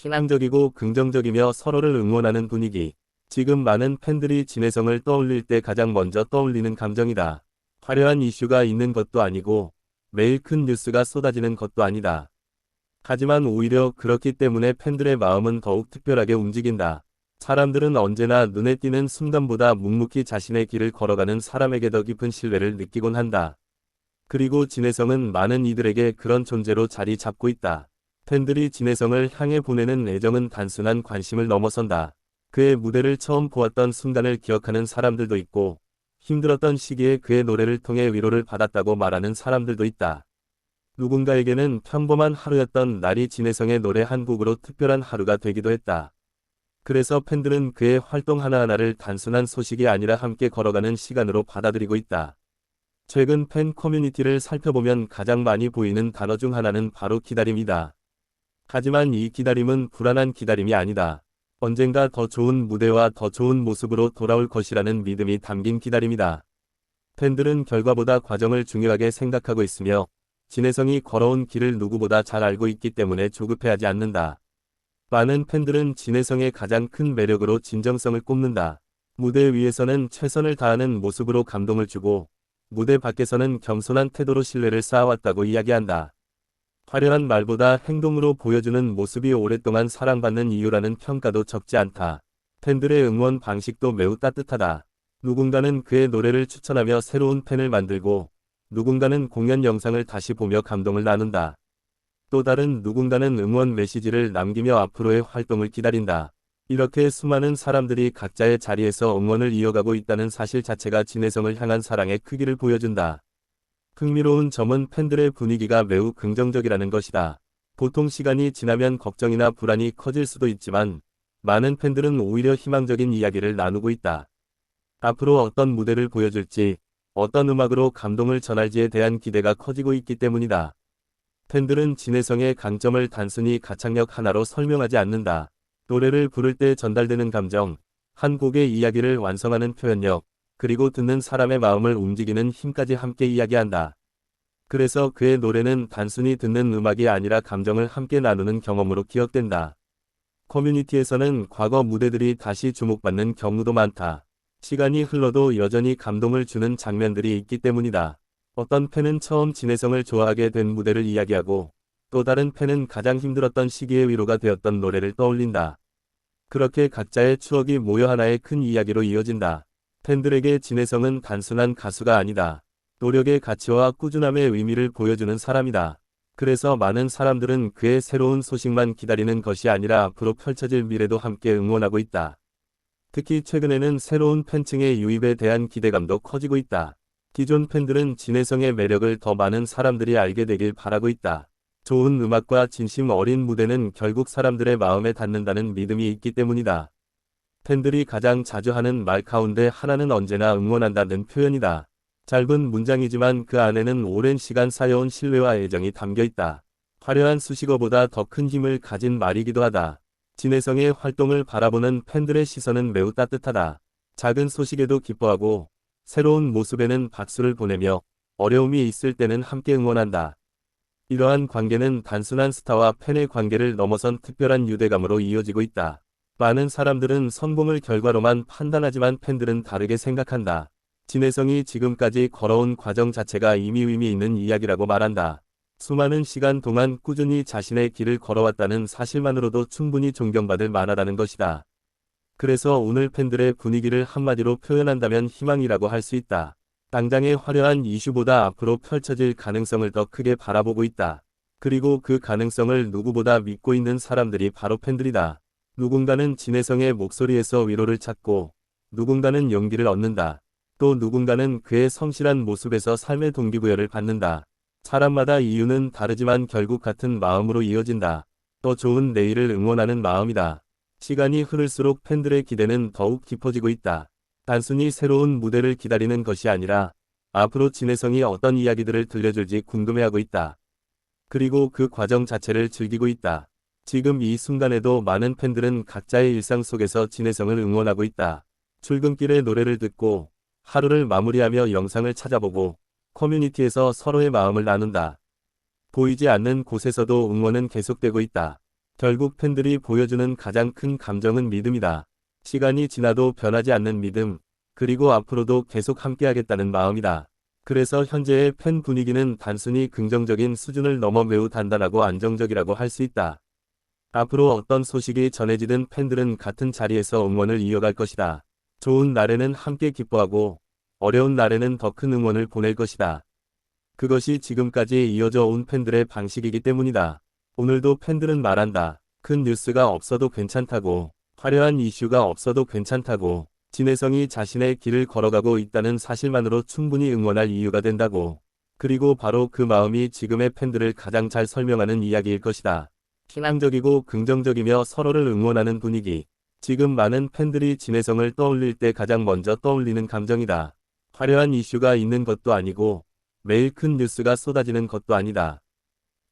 희망적이고 긍정적이며 서로를 응원하는 분위기. 지금 많은 팬들이 진혜성을 떠올릴 때 가장 먼저 떠올리는 감정이다. 화려한 이슈가 있는 것도 아니고 매일 큰 뉴스가 쏟아지는 것도 아니다. 하지만 오히려 그렇기 때문에 팬들의 마음은 더욱 특별하게 움직인다. 사람들은 언제나 눈에 띄는 순간보다 묵묵히 자신의 길을 걸어가는 사람에게 더 깊은 신뢰를 느끼곤 한다. 그리고 진혜성은 많은 이들에게 그런 존재로 자리 잡고 있다. 팬들이 진혜성을 향해 보내는 애정은 단순한 관심을 넘어선다. 그의 무대를 처음 보았던 순간을 기억하는 사람들도 있고, 힘들었던 시기에 그의 노래를 통해 위로를 받았다고 말하는 사람들도 있다. 누군가에게는 평범한 하루였던 날이 진혜성의 노래 한 곡으로 특별한 하루가 되기도 했다. 그래서 팬들은 그의 활동 하나하나를 단순한 소식이 아니라 함께 걸어가는 시간으로 받아들이고 있다. 최근 팬 커뮤니티를 살펴보면 가장 많이 보이는 단어 중 하나는 바로 기다림이다. 하지만 이 기다림은 불안한 기다림이 아니다. 언젠가 더 좋은 무대와 더 좋은 모습으로 돌아올 것이라는 믿음이 담긴 기다림이다. 팬들은 결과보다 과정을 중요하게 생각하고 있으며 진혜성이 걸어온 길을 누구보다 잘 알고 있기 때문에 조급해하지 않는다. 많은 팬들은 진혜성의 가장 큰 매력으로 진정성을 꼽는다. 무대 위에서는 최선을 다하는 모습으로 감동을 주고 무대 밖에서는 겸손한 태도로 신뢰를 쌓아왔다고 이야기한다. 화려한 말보다 행동으로 보여주는 모습이 오랫동안 사랑받는 이유라는 평가도 적지 않다. 팬들의 응원 방식도 매우 따뜻하다. 누군가는 그의 노래를 추천하며 새로운 팬을 만들고 누군가는 공연 영상을 다시 보며 감동을 나눈다. 또 다른 누군가는 응원 메시지를 남기며 앞으로의 활동을 기다린다. 이렇게 수많은 사람들이 각자의 자리에서 응원을 이어가고 있다는 사실 자체가 진혜성을 향한 사랑의 크기를 보여준다. 흥미로운 점은 팬들의 분위기가 매우 긍정적이라는 것이다. 보통 시간이 지나면 걱정이나 불안이 커질 수도 있지만 많은 팬들은 오히려 희망적인 이야기를 나누고 있다. 앞으로 어떤 무대를 보여줄지, 어떤 음악으로 감동을 전할지에 대한 기대가 커지고 있기 때문이다. 팬들은 진혜성의 강점을 단순히 가창력 하나로 설명하지 않는다. 노래를 부를 때 전달되는 감정, 한 곡의 이야기를 완성하는 표현력, 그리고 듣는 사람의 마음을 움직이는 힘까지 함께 이야기한다. 그래서 그의 노래는 단순히 듣는 음악이 아니라 감정을 함께 나누는 경험으로 기억된다. 커뮤니티에서는 과거 무대들이 다시 주목받는 경우도 많다. 시간이 흘러도 여전히 감동을 주는 장면들이 있기 때문이다. 어떤 팬은 처음 진혜성을 좋아하게 된 무대를 이야기하고 또 다른 팬은 가장 힘들었던 시기의 위로가 되었던 노래를 떠올린다. 그렇게 각자의 추억이 모여 하나의 큰 이야기로 이어진다. 팬들에게 진혜성은 단순한 가수가 아니다. 노력의 가치와 꾸준함의 의미를 보여주는 사람이다. 그래서 많은 사람들은 그의 새로운 소식만 기다리는 것이 아니라 앞으로 펼쳐질 미래도 함께 응원하고 있다. 특히 최근에는 새로운 팬층의 유입에 대한 기대감도 커지고 있다. 기존 팬들은 진혜성의 매력을 더 많은 사람들이 알게 되길 바라고 있다. 좋은 음악과 진심 어린 무대는 결국 사람들의 마음에 닿는다는 믿음이 있기 때문이다. 팬들이 가장 자주 하는 말 가운데 하나는 언제나 응원한다는 표현이다. 짧은 문장이지만 그 안에는 오랜 시간 쌓여온 신뢰와 애정이 담겨 있다. 화려한 수식어보다 더 큰 힘을 가진 말이기도 하다. 진혜성의 활동을 바라보는 팬들의 시선은 매우 따뜻하다. 작은 소식에도 기뻐하고 새로운 모습에는 박수를 보내며 어려움이 있을 때는 함께 응원한다. 이러한 관계는 단순한 스타와 팬의 관계를 넘어선 특별한 유대감으로 이어지고 있다. 많은 사람들은 성공을 결과로만 판단하지만 팬들은 다르게 생각한다. 진혜성이 지금까지 걸어온 과정 자체가 이미 의미 있는 이야기라고 말한다. 수많은 시간 동안 꾸준히 자신의 길을 걸어왔다는 사실만으로도 충분히 존경받을 만하다는 것이다. 그래서 오늘 팬들의 분위기를 한마디로 표현한다면 희망이라고 할 수 있다. 당장의 화려한 이슈보다 앞으로 펼쳐질 가능성을 더 크게 바라보고 있다. 그리고 그 가능성을 누구보다 믿고 있는 사람들이 바로 팬들이다. 누군가는 진혜성의 목소리에서 위로를 찾고 누군가는 용기를 얻는다. 또 누군가는 그의 성실한 모습에서 삶의 동기부여를 받는다. 사람마다 이유는 다르지만 결국 같은 마음으로 이어진다. 더 좋은 내일을 응원하는 마음이다. 시간이 흐를수록 팬들의 기대는 더욱 깊어지고 있다. 단순히 새로운 무대를 기다리는 것이 아니라 앞으로 진혜성이 어떤 이야기들을 들려줄지 궁금해하고 있다. 그리고 그 과정 자체를 즐기고 있다. 지금 이 순간에도 많은 팬들은 각자의 일상 속에서 진혜성을 응원하고 있다. 출근길에 노래를 듣고 하루를 마무리하며 영상을 찾아보고 커뮤니티에서 서로의 마음을 나눈다. 보이지 않는 곳에서도 응원은 계속되고 있다. 결국 팬들이 보여주는 가장 큰 감정은 믿음이다. 시간이 지나도 변하지 않는 믿음, 그리고 앞으로도 계속 함께하겠다는 마음이다. 그래서 현재의 팬 분위기는 단순히 긍정적인 수준을 넘어 매우 단단하고 안정적이라고 할 수 있다. 앞으로 어떤 소식이 전해지든 팬들은 같은 자리에서 응원을 이어갈 것이다. 좋은 날에는 함께 기뻐하고 어려운 날에는 더 큰 응원을 보낼 것이다. 그것이 지금까지 이어져 온 팬들의 방식이기 때문이다. 오늘도 팬들은 말한다. 큰 뉴스가 없어도 괜찮다고, 화려한 이슈가 없어도 괜찮다고, 진혜성이 자신의 길을 걸어가고 있다는 사실만으로 충분히 응원할 이유가 된다고. 그리고 바로 그 마음이 지금의 팬들을 가장 잘 설명하는 이야기일 것이다. 희망적이고 긍정적이며 서로를 응원하는 분위기. 지금 많은 팬들이 진혜성을 떠올릴 때 가장 먼저 떠올리는 감정이다. 화려한 이슈가 있는 것도 아니고 매일 큰 뉴스가 쏟아지는 것도 아니다.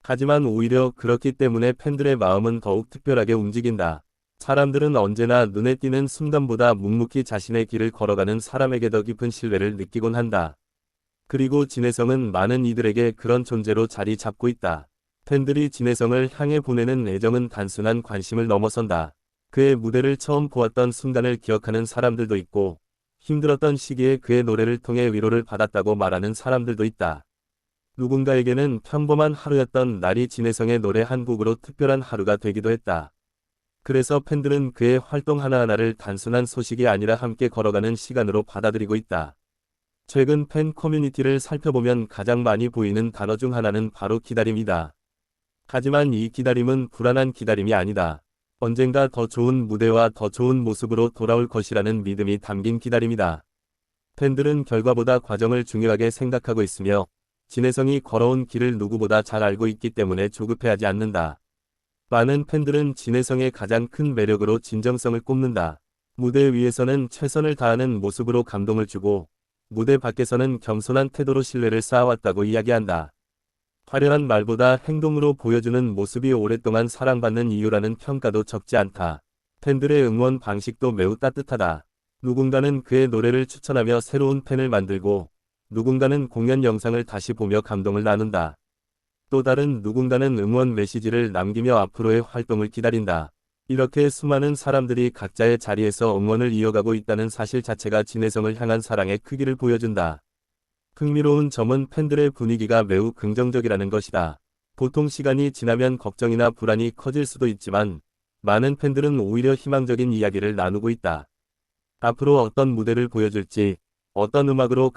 하지만 오히려 그렇기 때문에 팬들의 마음은 더욱 특별하게 움직인다. 사람들은 언제나 눈에 띄는 순간보다 묵묵히 자신의 길을 걸어가는 사람에게 더 깊은 신뢰를 느끼곤 한다. 그리고 진혜성은 많은 이들에게 그런 존재로 자리 잡고 있다. 팬들이 진혜성을 향해 보내는 애정은 단순한 관심을 넘어선다. 그의 무대를 처음 보았던 순간을 기억하는 사람들도 있고, 힘들었던 시기에 그의 노래를 통해 위로를 받았다고 말하는 사람들도 있다. 누군가에게는 평범한 하루였던 날이 진혜성의 노래 한 곡으로 특별한 하루가 되기도 했다. 그래서 팬들은 그의 활동 하나하나를 단순한 소식이 아니라 함께 걸어가는 시간으로 받아들이고 있다. 최근 팬 커뮤니티를 살펴보면 가장 많이 보이는 단어 중 하나는 바로 기다림이다. 하지만 이 기다림은 불안한 기다림이 아니다. 언젠가 더 좋은 무대와 더 좋은 모습으로 돌아올 것이라는 믿음이 담긴 기다림이다. 팬들은 결과보다 과정을 중요하게 생각하고 있으며 진혜성이 걸어온 길을 누구보다 잘 알고 있기 때문에 조급해하지 않는다. 많은 팬들은 진혜성의 가장 큰 매력으로 진정성을 꼽는다. 무대 위에서는 최선을 다하는 모습으로 감동을 주고 무대 밖에서는 겸손한 태도로 신뢰를 쌓아왔다고 이야기한다. 화려한 말보다 행동으로 보여주는 모습이 오랫동안 사랑받는 이유라는 평가도 적지 않다. 팬들의 응원 방식도 매우 따뜻하다. 누군가는 그의 노래를 추천하며 새로운 팬을 만들고 누군가는 공연 영상을 다시 보며 감동을 나눈다. 또 다른 누군가는 응원 메시지를 남기며 앞으로의 활동을 기다린다. 이렇게 수많은 사람들이 각자의 자리에서 응원을 이어가고 있다는 사실 자체가 진혜성을 향한 사랑의 크기를 보여준다. 흥미로운 점은 팬들의 분위기가 매우 긍정적이라는 것이다. 보통 시간이 지나면 걱정이나 불안이 커질 수도 있지만 많은 팬들은 오히려 희망적인 이야기를 나누고 있다. 앞으로 어떤 무대를 보여줄지, 어떤 음악으로